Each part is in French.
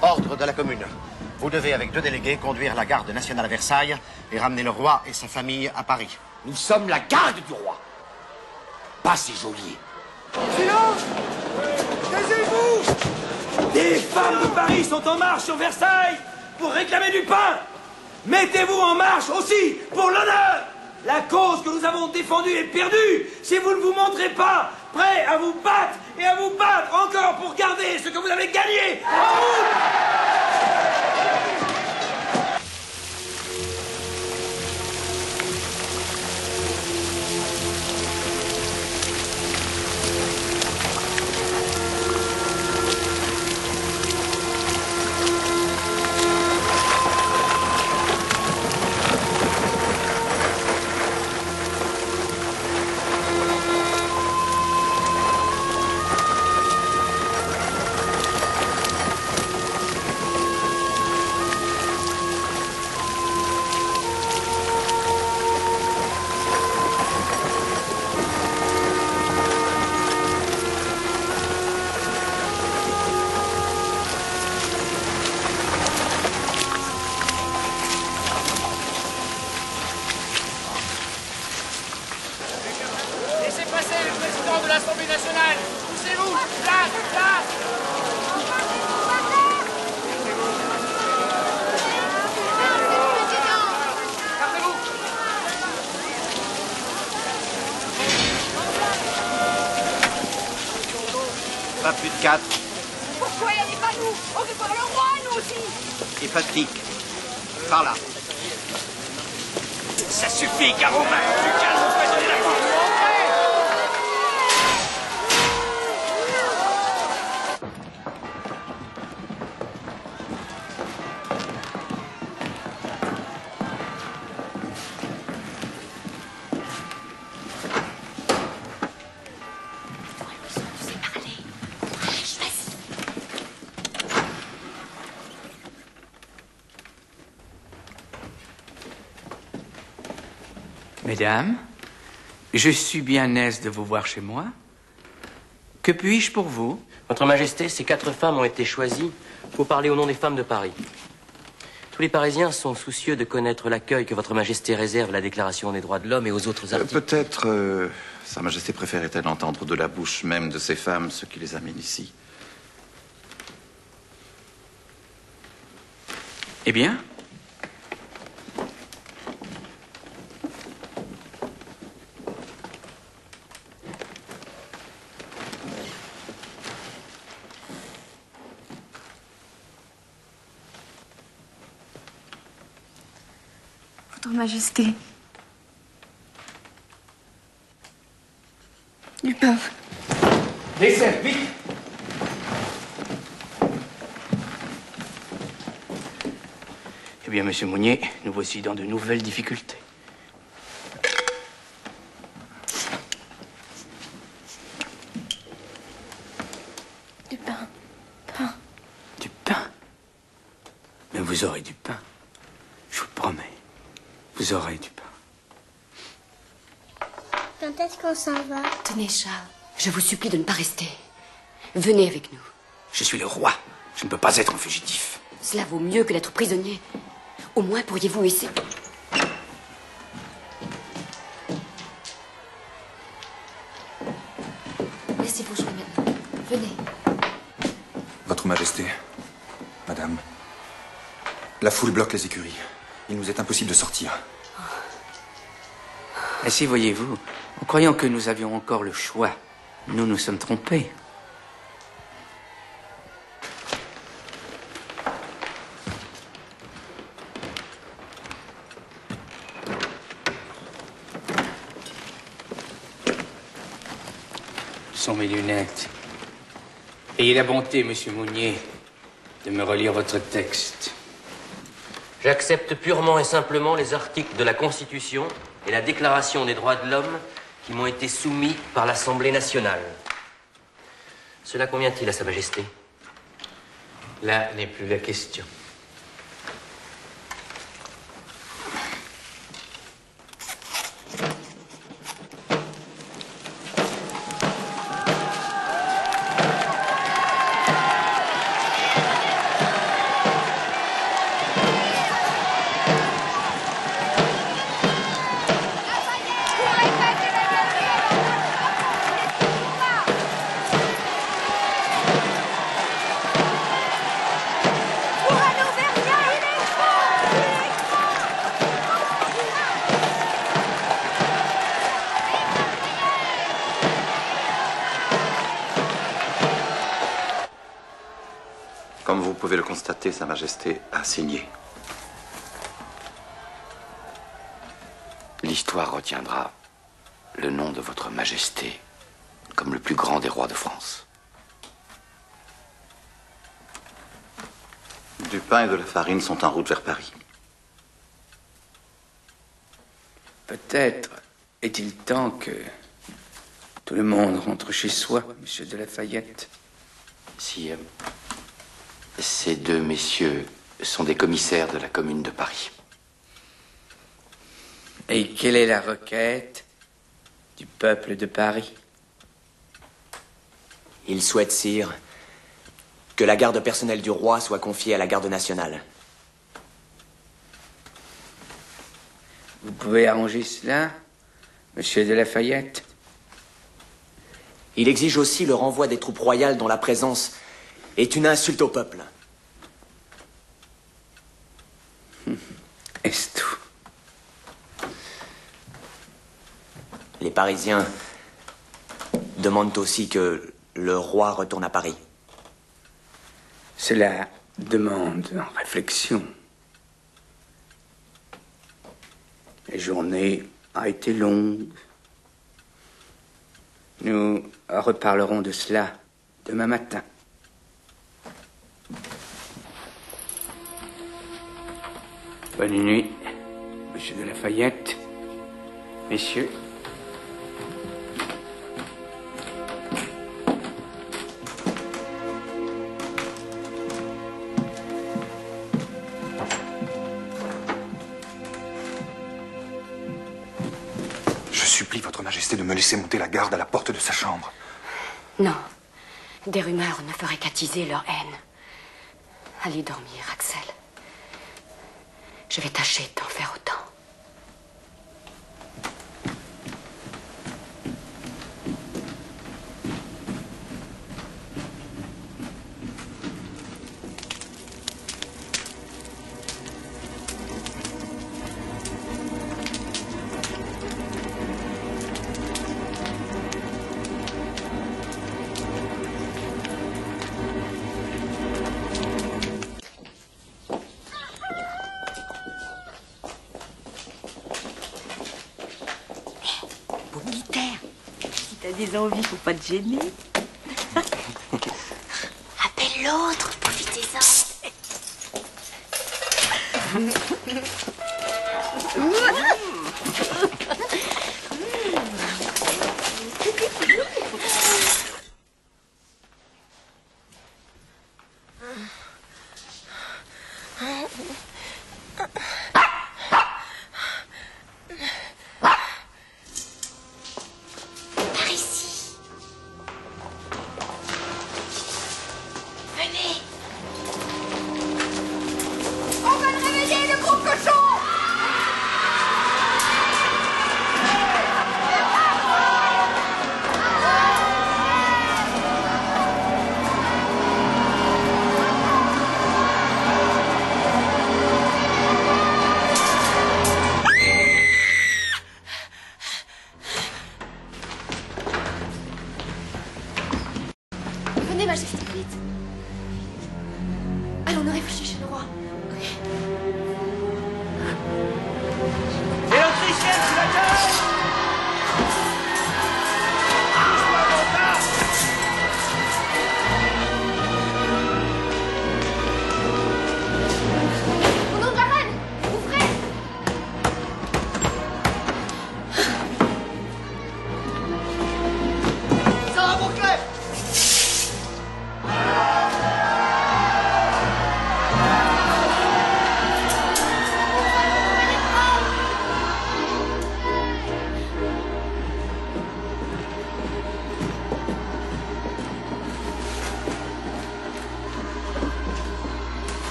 Ordre de la commune. Vous devez, avec 2 délégués, conduire la garde nationale à Versailles et ramener le roi et sa famille à Paris. Nous sommes la garde du roi, pas ses geôliers. Silence! Taisez-vous! Des femmes de Paris sont en marche sur Versailles pour réclamer du pain. Mettez-vous en marche aussi pour l'honneur. La cause que nous avons défendue est perdue si vous ne vous montrez pas prêts à vous battre et à vous battre encore pour garder ce que vous avez gagné. En route! Pas plus de 4. Pourquoi il n'y a pas nous? On veut voir le roi, nous aussi. Et fatigue. Par là. Ça suffit, Caromin. Lucas, empoisonnez la porte. Mesdames, je suis bien aise de vous voir chez moi. Que puis-je pour vous? Votre Majesté, ces 4 femmes ont été choisies pour parler au nom des femmes de Paris. Tous les Parisiens sont soucieux de connaître l'accueil que Votre Majesté réserve à la Déclaration des droits de l'homme et aux autres articles. Peut-être Sa Majesté préférait-elle entendre de la bouche même de ces femmes ce qui les amène ici. Eh bien? Votre Majesté. Du pain. Dessert, vite! Eh bien, Monsieur Mounier, nous voici dans de nouvelles difficultés. Du pain. Du pain? Mais vous aurez du pain. Je vous promets. Vous aurez du pain. Quand est-ce qu'on s'en va? Tenez, Charles, je vous supplie de ne pas rester. Venez avec nous. Je suis le roi. Je ne peux pas être un fugitif. Cela vaut mieux que d'être prisonnier. Au moins pourriez-vous essayer. Laissez-vous jouer maintenant. Venez. Votre Majesté, Madame, la foule bloque les écuries. Il nous est impossible de sortir. Ainsi, voyez-vous, en croyant que nous avions encore le choix, nous nous sommes trompés. Ce sont mes lunettes. Ayez la bonté, Monsieur Mounier, de me relire votre texte. J'accepte purement et simplement les articles de la Constitution et la Déclaration des droits de l'homme qui m'ont été soumis par l'Assemblée nationale. Cela convient-il à Sa Majesté? Là n'est plus la question. Comme vous pouvez le constater, Sa Majesté a signé. L'histoire retiendra le nom de votre Majesté comme le plus grand des rois de France. Du pain et de la farine sont en route vers Paris. Peut-être est-il temps que tout le monde rentre chez soi, monsieur de Lafayette. Si ces deux messieurs sont des commissaires de la Commune de Paris. Et quelle est la requête du peuple de Paris? Il souhaite, sire, que la garde personnelle du roi soit confiée à la garde nationale. Vous pouvez arranger cela, monsieur de Lafayette? Il exige aussi le renvoi des troupes royales dont la présence est une insulte au peuple. Est-ce tout? Les Parisiens demandent aussi que le roi retourne à Paris. Cela demande réflexion. La journée a été longue. Nous reparlerons de cela demain matin. Bonne nuit, monsieur de Lafayette. Messieurs. Je supplie votre Majesté de me laisser monter la garde à la porte de sa chambre. Non. Des rumeurs ne feraient qu'attiser leur haine. Allez dormir, Axel. Je vais tâcher d'en faire autant. Des envies, faut pas te gêner. Appelle l'autre, profitez-en.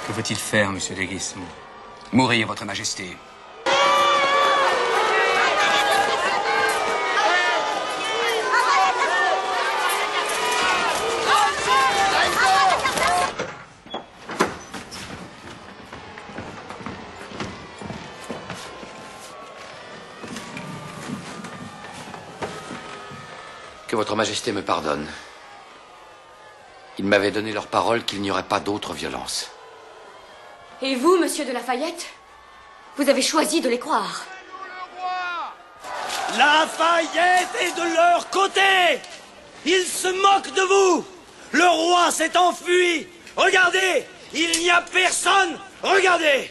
Que faut-il faire, monsieur Leguisme? Mourir, votre majesté. Que votre majesté me pardonne. Ils m'avaient donné leur parole qu'il n'y aurait pas d'autre violence. Et vous, monsieur de Lafayette? Vous avez choisi de les croire. Lafayette est de leur côté. Ils se moquent de vous. Le roi s'est enfui. Regardez, il n'y a personne. Regardez.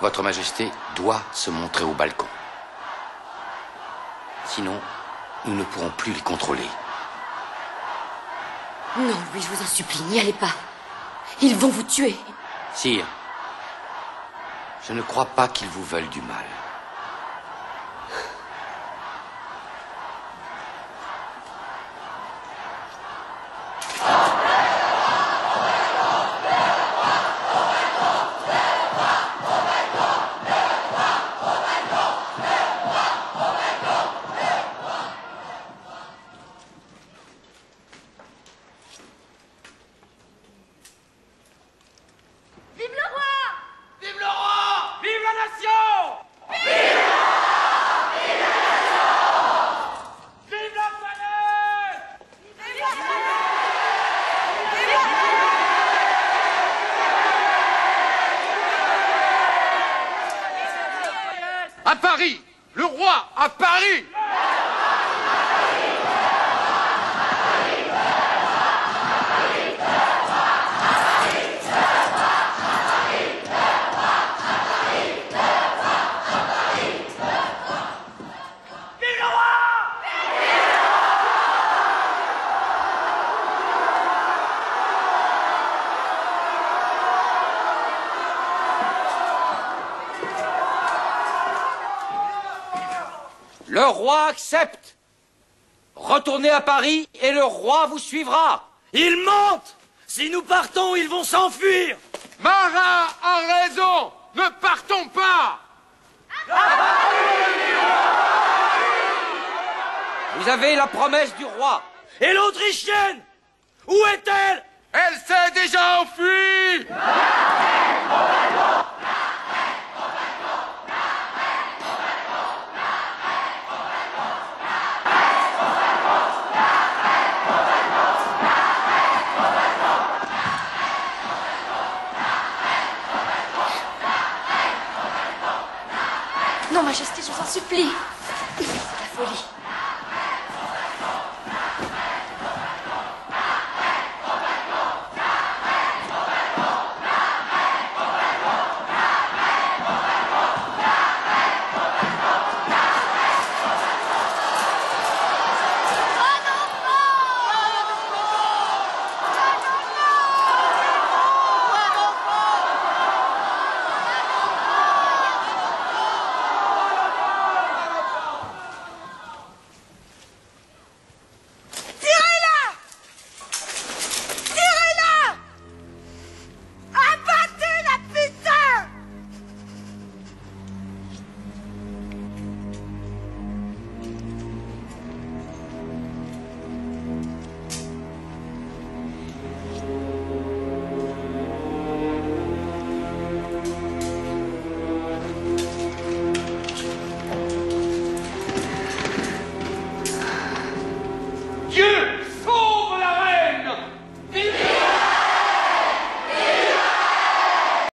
Votre Majesté doit se montrer au balcon. Sinon, nous ne pourrons plus les contrôler. Non, Louis, je vous en supplie, n'y allez pas. Ils vont vous tuer. Sire, je ne crois pas qu'ils vous veulent du mal. À Paris! Le roi à Paris! Le roi accepte. Retournez à Paris et le roi vous suivra. Ils mentent. Si nous partons, ils vont s'enfuir. Marat a raison. Ne partons pas. Vous avez la promesse du roi. Et l'Autrichienne? Où est-elle? Elle s'est déjà enfuie. Non, Majesté, je vous en supplie. C'est la folie.